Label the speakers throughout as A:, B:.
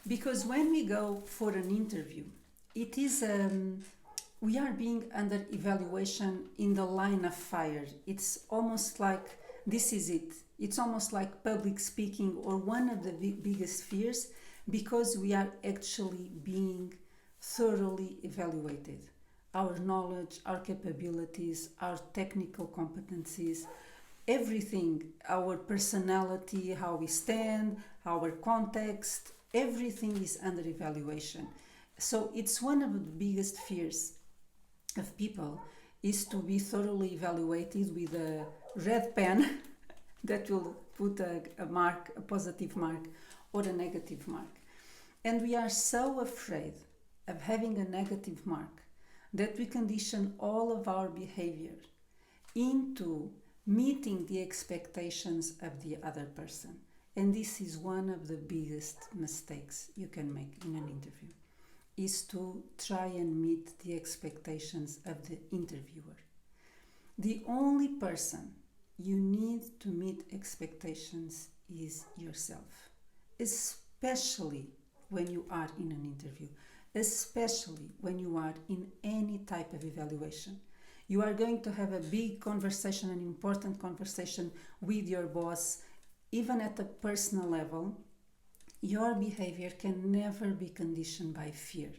A: Because when we go for an interview, it is we are being under evaluation in the line of fire. It's almost like this is it. It's almost like public speaking or one of the biggest fears, because we are actually being thoroughly evaluated. Our knowledge, our capabilities, our technical competencies, everything, our personality, how we stand, our context, everything is under evaluation. So it's one of the biggest fears of people is to be thoroughly evaluated with a red pen that will put a mark, a positive mark or a negative mark. And we are so afraid of having a negative mark that we condition all of our behavior into meeting the expectations of the other person. And this is one of the biggest mistakes you can make in an interview, is to try and meet the expectations of the interviewer. The only person you need to meet expectations is yourself, especially when you are in an interview, especially when you are in any type of evaluation. You are going to have a big conversation, an important conversation with your boss, even at a personal level. Your behavior can never be conditioned by fear.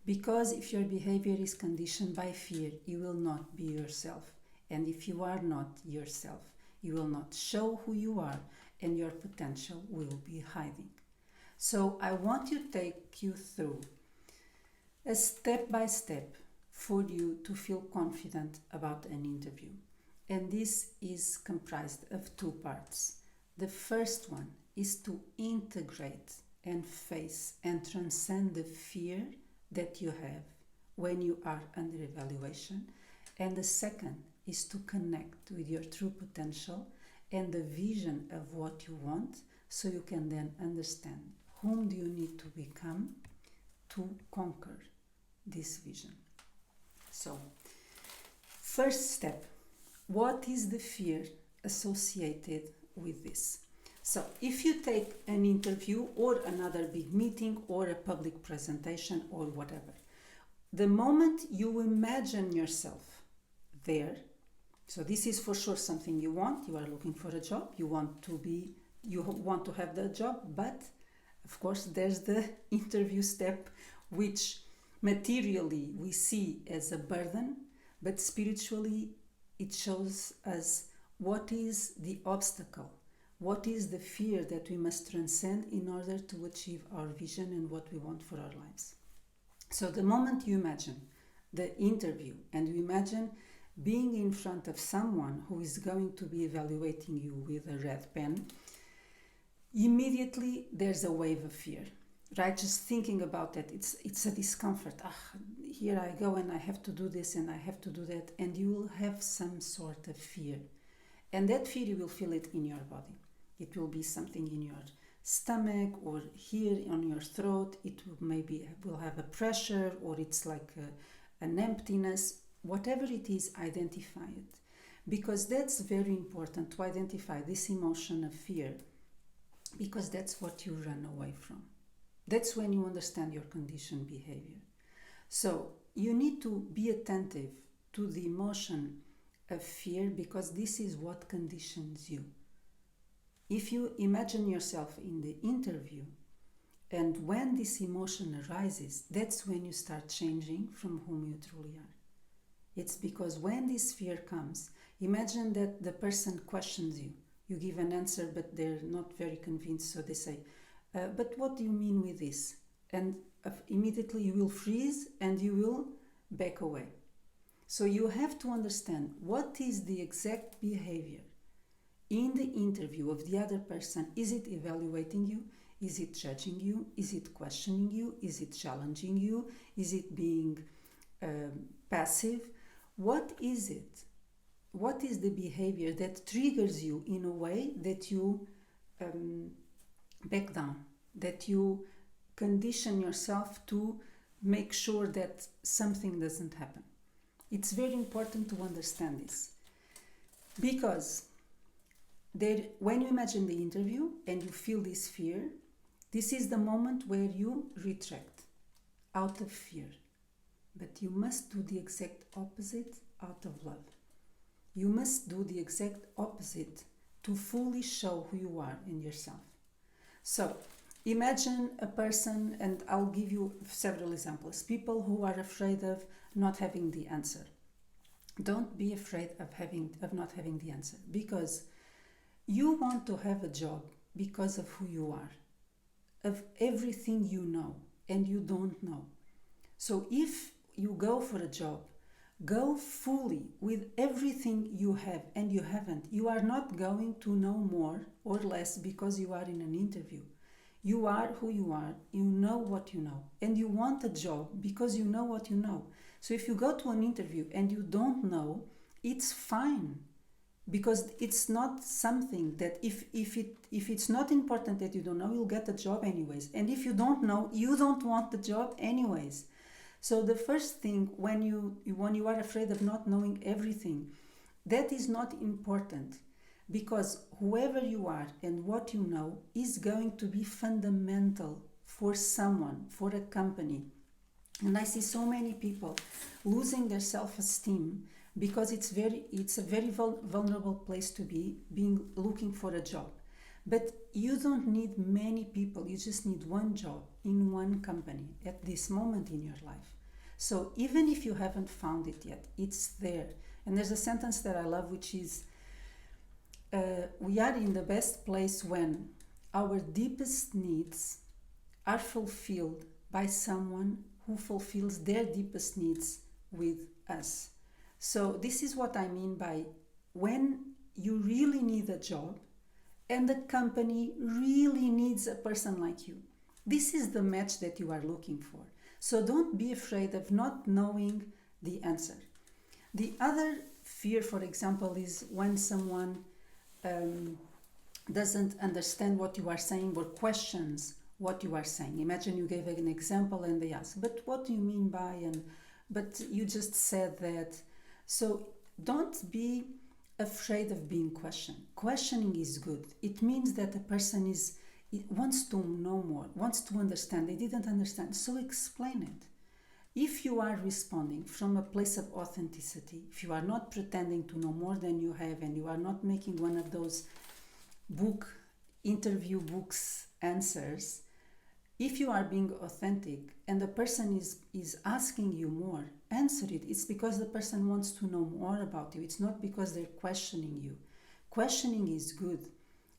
A: Because if your behavior is conditioned by fear, you will not be yourself. And if you are not yourself, you will not show who you are, and your potential will be hiding. So I want to take you through a step by step for you to feel confident about an interview. And this is comprised of two parts. The first one is to integrate and face and transcend the fear that you have when you are under evaluation. And the second is to connect with your true potential and the vision of what you want, so you can then understand whom do you need to become to conquer this vision. So, first step, what is the fear associated with this? So, if you take an interview or another big meeting or a public presentation or whatever, the moment you imagine yourself there, so this is for sure something you want. You are looking for a job, you want to have the job, but of course there's the interview step, which materially we see as a burden, but spiritually it shows us what is the obstacle, what is the fear that we must transcend in order to achieve our vision and what we want for our lives. So the moment you imagine the interview and you imagine being in front of someone who is going to be evaluating you with a red pen, immediately there's a wave of fear, right? Just thinking about that, it's a discomfort. Here I go and I have to do this and I have to do that, and you will have some sort of fear. And that fear, you will feel it in your body. It will be something in your stomach or here on your throat. It will have a pressure, or it's like an emptiness. Whatever it is, identify it. Because that's very important, to identify this emotion of fear, because that's what you run away from. That's when you understand your conditioned behavior. So you need to be attentive to the emotion of fear, because this is what conditions you. If you imagine yourself in the interview, and when this emotion arises, that's when you start changing from whom you truly are. It's because when this fear comes, imagine that the person questions you. You give an answer, but they're not very convinced, so they say, but what do you mean with this? And immediately you will freeze and you will back away. So you have to understand what is the exact behavior in the interview of the other person. Is it evaluating you? Is it judging you? Is it questioning you? Is it challenging you? Is it being passive? What is it? What is the behavior that triggers you in a way that you back down, that you condition yourself to make sure that something doesn't happen? It's very important to understand this, because when you imagine the interview and you feel this fear, This is the moment where you retract out of fear. But you must do the exact opposite out of love. You must do the exact opposite to fully show who you are in yourself. So, imagine a person, and I'll give you several examples. People who are afraid of not having the answer. Don't be afraid of not having the answer, because you want to have a job because of who you are, of everything you know and you don't know. So if you go for a job, go fully with everything you have and you haven't. You are not going to know more or less because you are in an interview. You are who you are, you know what you know, and you want a job because you know what you know. So if you go to an interview and you don't know, it's fine, because it's not something that if it's not important that you don't know, you'll get the job anyways. And if you don't know, you don't want the job anyways. So the first thing, when you are afraid of not knowing everything, that is not important, because whoever you are and what you know is going to be fundamental for someone, for a company. And I see so many people losing their self-esteem because it's a very vulnerable place to be, looking for a job. But you don't need many people, you just need one job in one company at this moment in your life. So even if you haven't found it yet, it's there. And there's a sentence that I love, which is, we are in the best place when our deepest needs are fulfilled by someone who fulfills their deepest needs with us. So this is what I mean by when you really need a job and the company really needs a person like you. This is the match that you are looking for. So don't be afraid of not knowing the answer. The other fear, for example, is when someone doesn't understand what you are saying or questions what you are saying. Imagine you gave an example and they ask, but what do you mean by, but you just said that. So don't be afraid of being questioned. Questioning is good. It means that the person wants to know more, wants to understand. They didn't understand, so explain it. If you are responding from a place of authenticity, if you are not pretending to know more than you have, and you are not making one of those interview books answers, if you are being authentic and the person is asking you more, answer it. It's because the person wants to know more about you. It's not because they're questioning you. Questioning is good.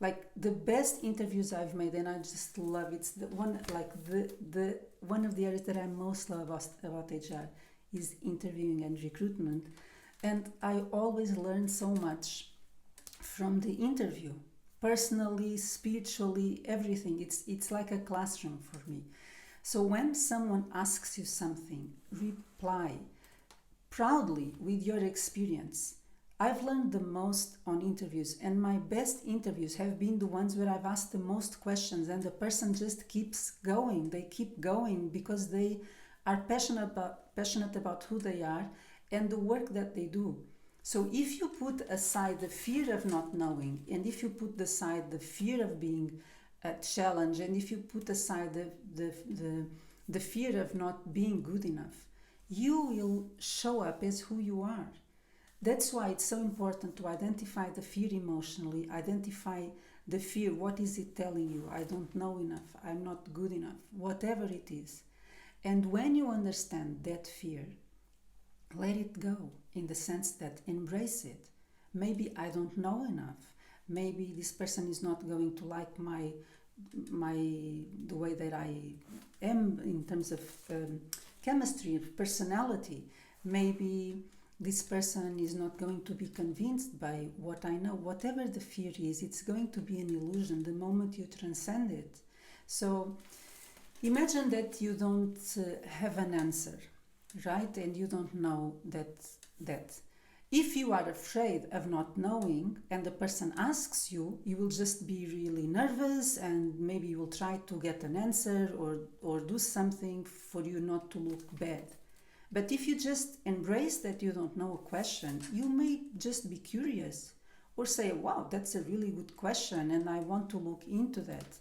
A: Like the best interviews I've made, and I just love it. It's the one of the areas that I most love about HR is interviewing and recruitment. And I always learn so much from the interview. Personally, spiritually, everything. It's like a classroom for me. So when someone asks you something, reply proudly with your experience. I've learned the most on interviews, and my best interviews have been the ones where I've asked the most questions and the person just keeps going. They keep going because they are passionate about who they are and the work that they do. So if you put aside the fear of not knowing, and if you put aside the fear of being challenged, and if you put aside the fear of not being good enough, you will show up as who you are. That's why it's so important to identify the fear emotionally, identify the fear. What is it telling you? I don't know enough. I'm not good enough. Whatever it is. And when you understand that fear, let it go, in the sense that embrace it. Maybe I don't know enough. Maybe this person is not going to like the way that I am in terms of chemistry, personality. Maybe this person is not going to be convinced by what I know. Whatever the fear is, it's going to be an illusion the moment you transcend it. So imagine that you don't have an answer, right? And you don't know that. If you are afraid of not knowing and the person asks you, you will just be really nervous, and maybe you will try to get an answer or do something for you not to look bad. But if you just embrace that you don't know a question, you may just be curious or say, wow, that's a really good question and I want to look into that.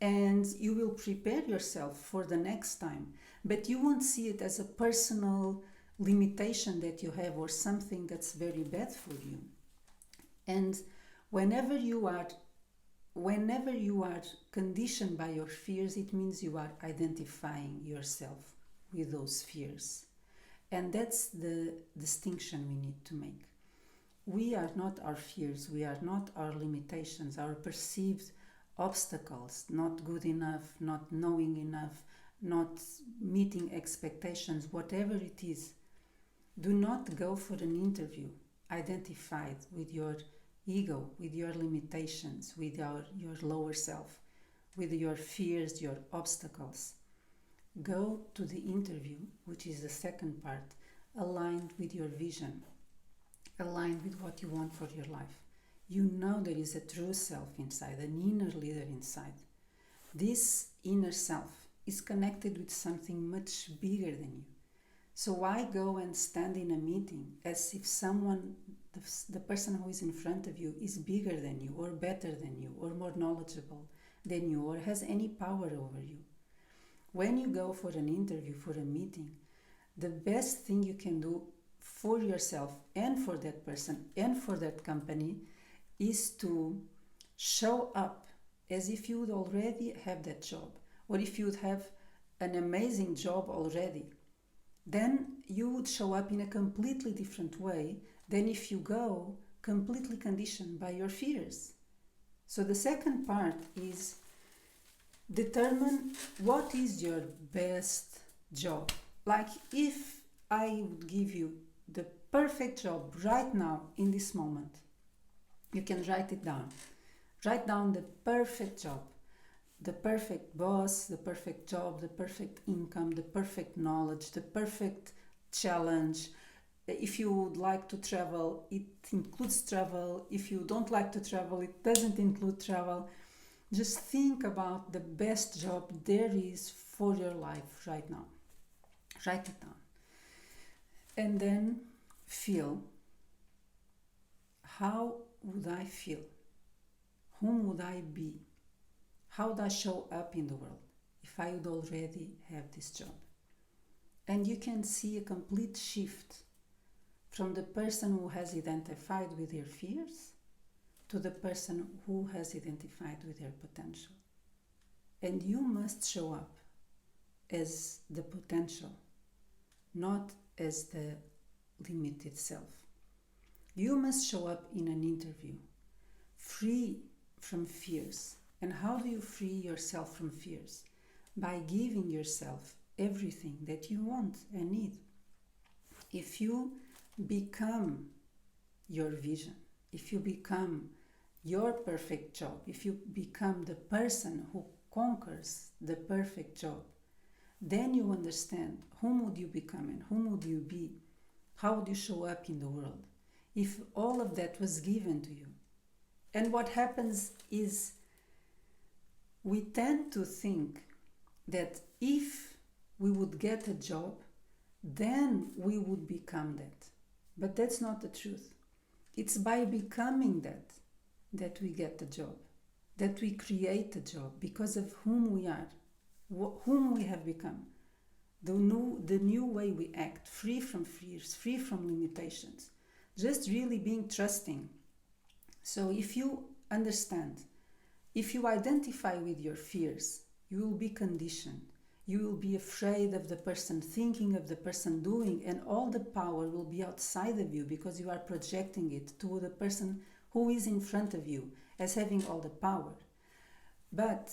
A: and you will prepare yourself for the next time, but you won't see it as a personal limitation that you have or something that's very bad for you. And whenever you are conditioned by your fears, it means you are identifying yourself with those fears. And that's the distinction we need to make. We are not our fears, we are not our limitations, our perceived obstacles, not good enough, not knowing enough, not meeting expectations, whatever it is. Do not go for an interview identified with your ego, with your limitations, with your lower self, with your fears, your obstacles. Go to the interview, which is the second part, aligned with your vision, aligned with what you want for your life. You know there is a true self inside, an inner leader inside. This inner self is connected with something much bigger than you. So why go and stand in a meeting as if someone, the person who is in front of you, is bigger than you or better than you or more knowledgeable than you or has any power over you? When you go for an interview, for a meeting, the best thing you can do for yourself and for that person and for that company is to show up as if you would already have that job, or if you would have an amazing job already. Then you would show up in a completely different way than if you go completely conditioned by your fears. So the second part is determine what is your best job. Like if I would give you the perfect job right now in this moment, you can write it down. Write down the perfect job, the perfect boss, the perfect job, the perfect income, the perfect knowledge, the perfect challenge. If you would like to travel, it includes travel. If you don't like to travel, it doesn't include travel. Just think about the best job there is for your life right now. Write it down. And then feel, how would I feel? Whom would I be? How would I show up in the world if I would already have this job? And you can see a complete shift from the person who has identified with their fears to the person who has identified with their potential. And you must show up as the potential, not as the limited self. You must show up in an interview free from fears. And how do you free yourself from fears? By giving yourself everything that you want and need. If you become your vision, if you become your perfect job, if you become the person who conquers the perfect job, then you understand whom would you become and whom would you be, how would you show up in the world if all of that was given to you. And what happens is we tend to think that if we would get a job, then we would become that. But that's not the truth. It's by becoming that we get the job, that we create a job because of whom we are, whom we have become, the new way we act, free from fears, free from limitations, just really being trusting. So if you understand, if you identify with your fears, you will be conditioned. You will be afraid of the person thinking, of the person doing, and all the power will be outside of you because you are projecting it to the person who is in front of you as having all the power. But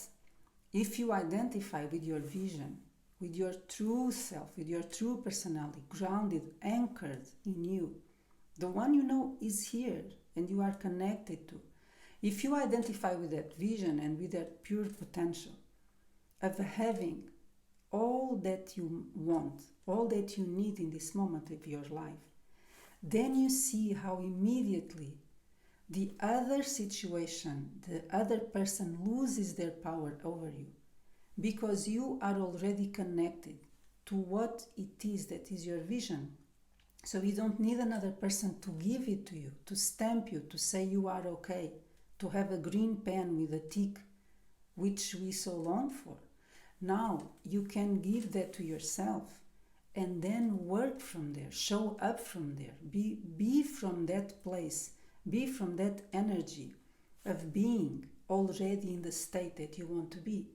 A: if you identify with your vision, with your true self, with your true personality, grounded, anchored in you, the one you know is here and you are connected to. If you identify with that vision and with that pure potential of having all that you want, all that you need in this moment of your life, then you see how immediately the other situation, the other person loses their power over you because you are already connected to what it is that is your vision. So you don't need another person to give it to you, to stamp you, to say you are okay, to have a green pen with a tick which we so long for. Now you can give that to yourself and then work from there, show up from there, be from that place, be from that energy of being already in the state that you want to be.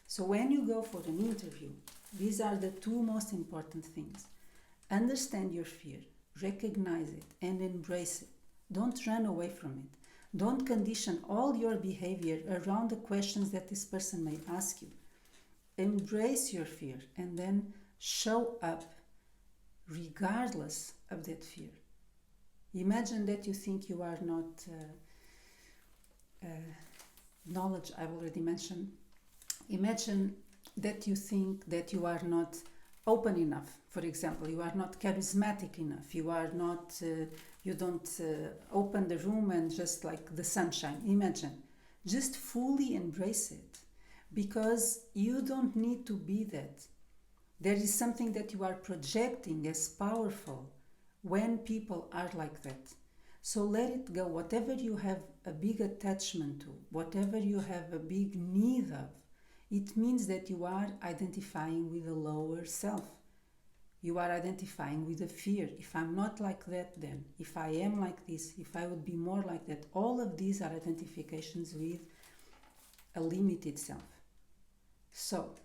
A: So when you go for an interview, these are the two most important things. Understand your fear, recognize it, and embrace it. Don't run away from it. Don't condition all your behavior around the questions that this person may ask you. Embrace your fear and then show up regardless of that fear. Imagine that you think you are not knowledge, I've already mentioned. Imagine that you think that you are not open enough. For example, you are not charismatic enough. You are not, you don't open the room and just like the sunshine. Imagine, just fully embrace it, because you don't need to be that. There is something that you are projecting as powerful when people are like that. So let it go. Whatever you have a big attachment to, whatever you have a big need of, it means that you are identifying with a lower self. You are identifying with a fear. If I'm not like that, then if I am like this, if I would be more like that, all of these are identifications with a limited self. So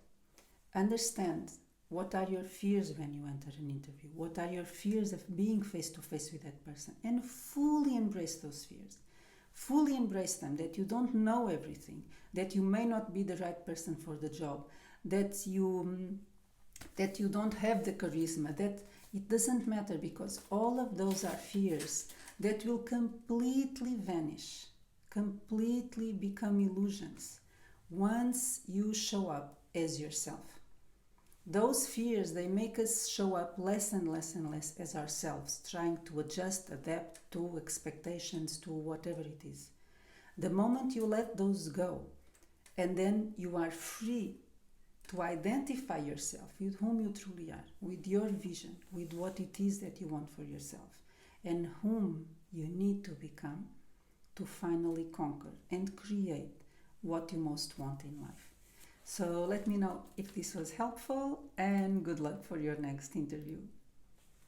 A: understand, what are your fears when you enter an interview? What are your fears of being face to face with that person? And fully embrace those fears. Fully embrace them, that you don't know everything, that you may not be the right person for the job, that you don't have the charisma, that it doesn't matter, because all of those are fears that will completely vanish, completely become illusions once you show up as yourself. Those fears, they make us show up less and less and less as ourselves, trying to adjust, adapt to expectations, to whatever it is. The moment you let those go, and then you are free to identify yourself with whom you truly are, with your vision, with what it is that you want for yourself, and whom you need to become to finally conquer and create what you most want in life. So let me know if this was helpful, and good luck for your next interview.